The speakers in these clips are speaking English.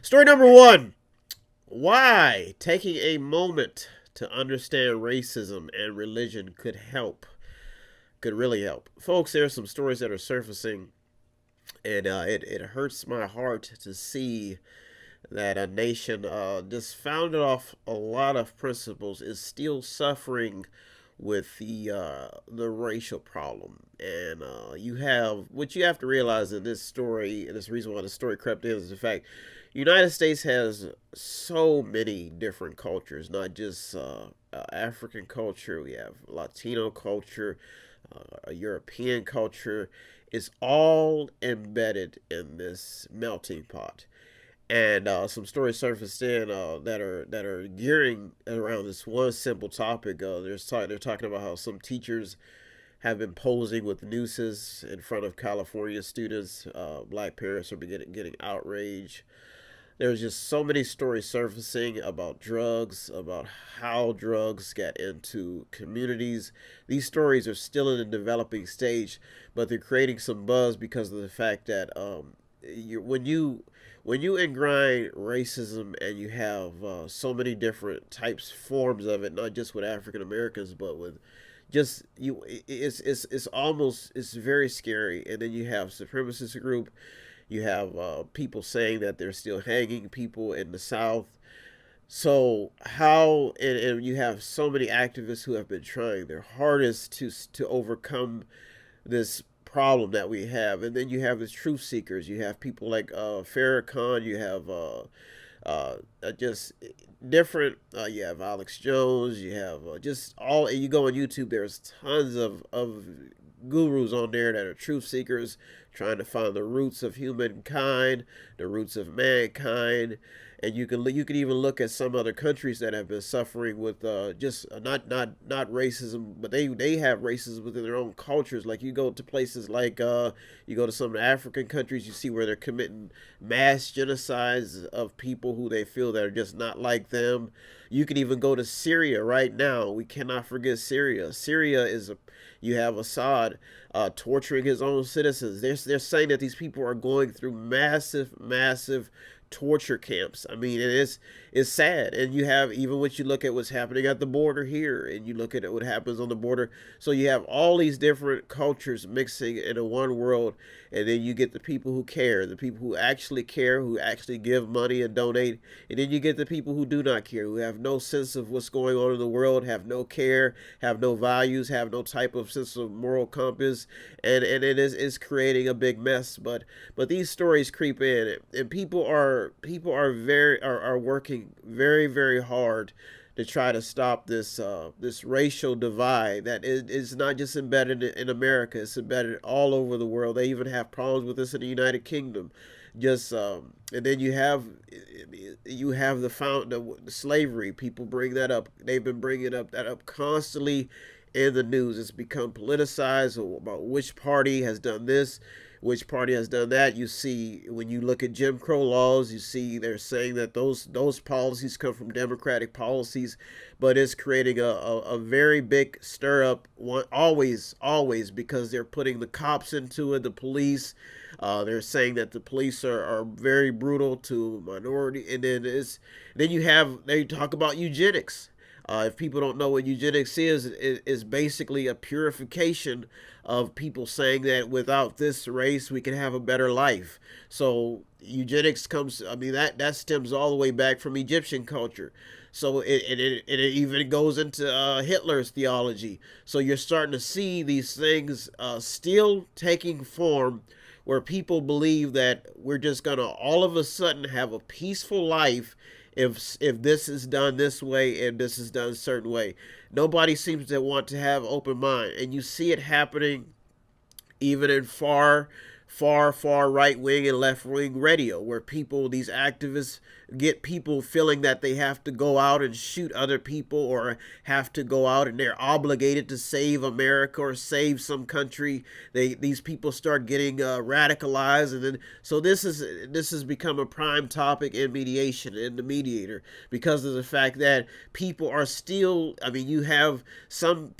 Story number one. Why taking a moment to understand racism and religion could really help. Folks, there are some stories that are surfacing, and it hurts my heart to see that a nation just founded off a lot of principles is still suffering with the racial problem. And you have what you have to realize in this story, and this reason why the story crept in is the fact United States has so many different cultures, not just African culture. We have Latino culture, European culture. It's all embedded in this melting pot. And some stories surfaced in that are gearing around this one simple topic. They're talking about how some teachers have been posing with nooses in front of California students. Black parents are getting outraged. There's just so many stories surfacing about drugs, about how drugs get into communities. These stories are still in the developing stage, but they're creating some buzz because of the fact that when you ingrain racism and you have so many different types, forms of it, not just with African Americans, but with just you, it's almost it's very scary. And then you have supremacist group, you have people saying that they're still hanging people in the South. So how and you have so many activists who have been trying their hardest to overcome this problem that we have, and then you have the truth seekers. You have people like Farrakhan. You have just different. You have Alex Jones. You have just all. And you go on YouTube. There's tons of gurus on there that are truth seekers, trying to find the roots of humankind, the roots of mankind. And you can even look at some other countries that have been suffering with just not racism, but they have racism within their own cultures. Like you go to places like you go to some African countries, you see where they're committing mass genocides of people who they feel that are just not like them. You can even go to Syria right now. We cannot forget Syria. Syria is you have Assad torturing his own citizens. They're saying that these people are going through massive torture camps. I mean, it's sad. And you have, even what you look at what's happening at the border here, and you look at what happens on the border. So you have all these different cultures mixing into one world, and then you get the people who care, the people who actually care, who actually give money and donate, and then you get the people who do not care, who have no sense of what's going on in the world, have no care, have no values, have no type of sense of moral compass, and it is creating a big mess. But these stories creep in, and people are working very hard to try to stop this racial divide that is not just embedded in America. It's embedded all over the world. They even have problems with this in the United Kingdom. Just and then you have the slavery. People bring that up. They've been bringing that up constantly in the news. It's become politicized about which party has done this, which party has done that. You see, when you look at Jim Crow laws, you see they're saying that those policies come from Democratic policies, but it's creating a very big stir up. Always, because they're putting the cops into it, the police. They're saying that the police are very brutal to minority, and then they talk about eugenics. If people don't know what eugenics is basically a purification of people saying that without this race we can have a better life. So eugenics comes, I mean, that stems all the way back from Egyptian culture. So it even goes into Hitler's theology. So you're starting to see these things still taking form, where people believe that we're just gonna all of a sudden have a peaceful life if this is done this way and this is done a certain way. Nobody seems to want to have open mind, and you see it happening even in far right wing and left wing radio, where these activists get people feeling that they have to go out and shoot other people, or have to go out and they're obligated to save America or save some country. These people start getting radicalized, and then so this has become a prime topic in mediation, in the Mediator, because of the fact that people are still. I mean, you have some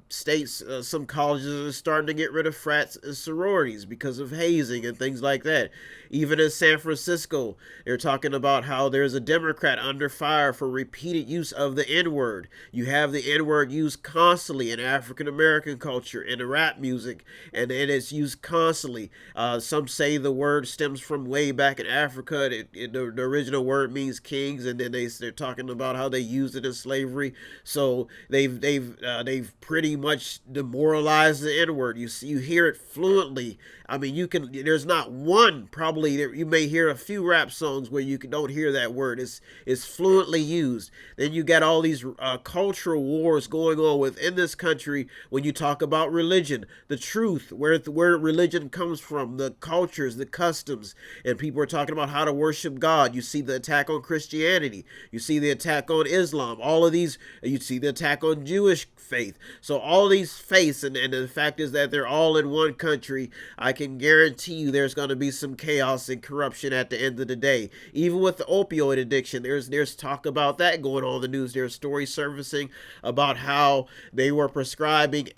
states, some colleges are starting to get rid of frats and sororities because because of hazing and things like that. Even in San Francisco, they're talking about how there's a Democrat under fire for repeated use of the N-word. You have the N-word used constantly in African American culture, in rap music, and it's used constantly. Some say the word stems from way back in Africa. The original word means kings, and then they're talking about how they used it in slavery. So they've pretty much demoralized the N-word. You hear it fluently. I mean, there's not one, probably you may hear a few rap songs where don't hear that word. It's fluently used. Then you got all these cultural wars going on within this country when you talk about religion, the truth, where religion comes from, the cultures, the customs, and people are talking about how to worship God. You see the attack on Christianity. You see the attack on Islam. All of these, you see the attack on Jewish faith. So all these faiths, and the fact is that they're all in one country. I can guarantee you there's going to be some chaos and corruption at the end of the day. Even with the opioid addiction, there's talk about that going on in the news. There's stories surfacing about how they were prescribing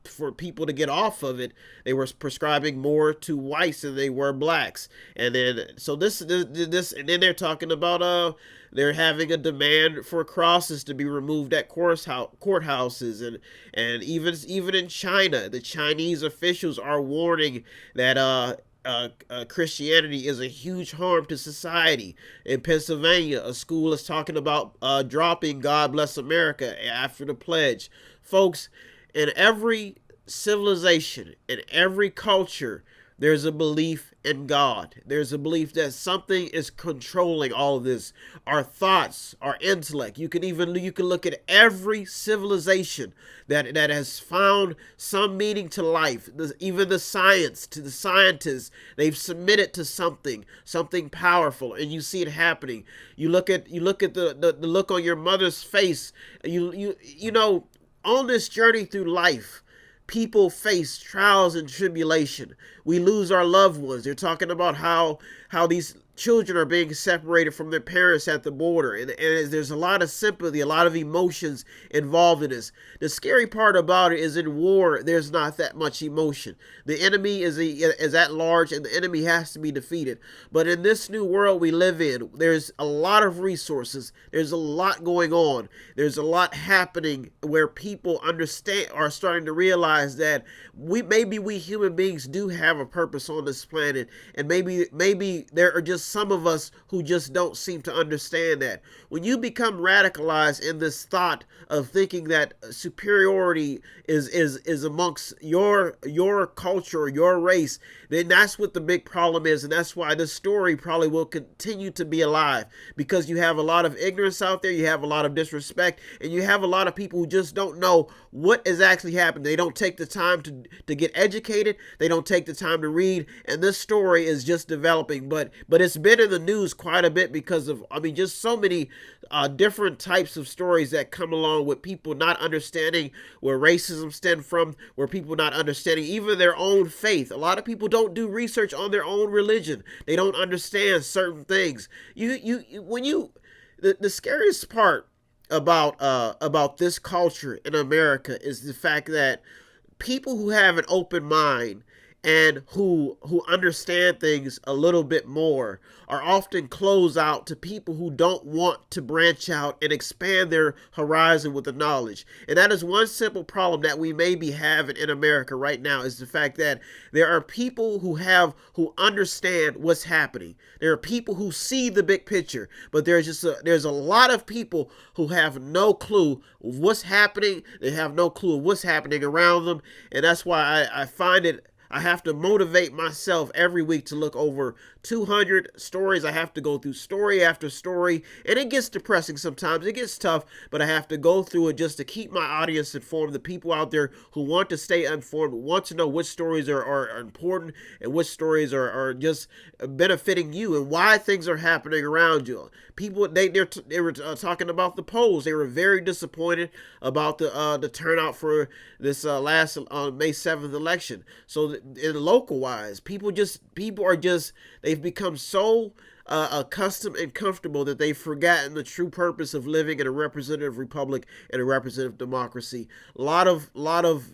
for people to get off of it. They were prescribing more to whites than they were blacks. And then and then they're talking about they're having a demand for crosses to be removed at courthouses, and even in China, the Chinese officials are warning that Christianity is a huge harm to society. In Pennsylvania, a school is talking about dropping "God Bless America" after the pledge. Folks, in every civilization, in every culture, there's a belief in God. There's a belief that something is controlling all of this. Our thoughts, our intellect. You can look at every civilization that has found some meaning to life. Even the scientists, they've submitted to something powerful, and you see it happening. You look at the look on your mother's face. You know, on this journey through life, people face trials and tribulation. We lose our loved ones. They're talking about how these children are being separated from their parents at the border. And there's a lot of sympathy, a lot of emotions involved in this. The scary part about it is in war, there's not that much emotion. The enemy is at large, and the enemy has to be defeated. But in this new world we live in, there's a lot of resources. There's a lot going on. There's a lot happening where people are starting to realize that maybe we human beings do have a purpose on this planet, and maybe there are just some of us who just don't seem to understand that. When you become radicalized in this thought of thinking that superiority is amongst your culture or your race, then that's what the big problem is, and that's why this story probably will continue to be alive, because you have a lot of ignorance out there, you have a lot of disrespect, and you have a lot of people who just don't know what is actually happening. They don't take the time to get educated. They don't take the time to read, and this story is just developing, but it's been in the news quite a bit because of, just so many different types of stories that come along with people not understanding where racism stems from, where people not understanding even their own faith. A lot of people don't do research on their own religion. They don't understand certain things. The scariest part about this culture in America is the fact that people who have an open mind and who understand things a little bit more are often closed out to people who don't want to branch out and expand their horizon with the knowledge. And that is one simple problem that we may be having in America right now, is the fact that there are people who understand what's happening. There are people who see the big picture, but there's a lot of people who have no clue what's happening. They have no clue what's happening around them, and that's why I find it I have to motivate myself every week to look over 200 stories. I have to go through story after story, and it gets depressing sometimes. It gets tough, but I have to go through it just to keep my audience informed. The people out there who want to stay informed, want to know which stories are important and which stories are just benefiting you and why things are happening around you. People, they were talking about the polls. They were very disappointed about the turnout for this last May 7th election. So in local wise, people are just they've become so accustomed and comfortable that they've forgotten the true purpose of living in a representative republic and a representative democracy. A lot of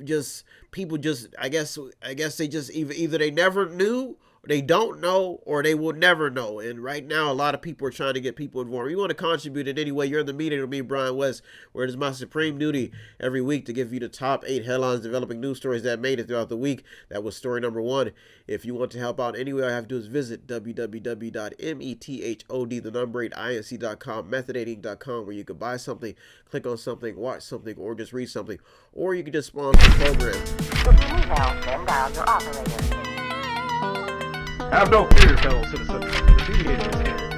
just people just I guess they just either they never knew, they don't know, or they will never know. And right now, a lot of people are trying to get people informed. You want to contribute in any way, you're in the Mediator with me, Brian West, where it is my supreme duty every week to give you the top 8 headlines developing news stories that made it throughout the week. That was story number 1. If you want to help out any way, all you have to do is visit www.method8inc.com, method8inc.com, where you can buy something, click on something, watch something, or just read something, or you can just sponsor the program. If you need help, then dial your operator. Have no fear, fellow citizens. The Mediator is here.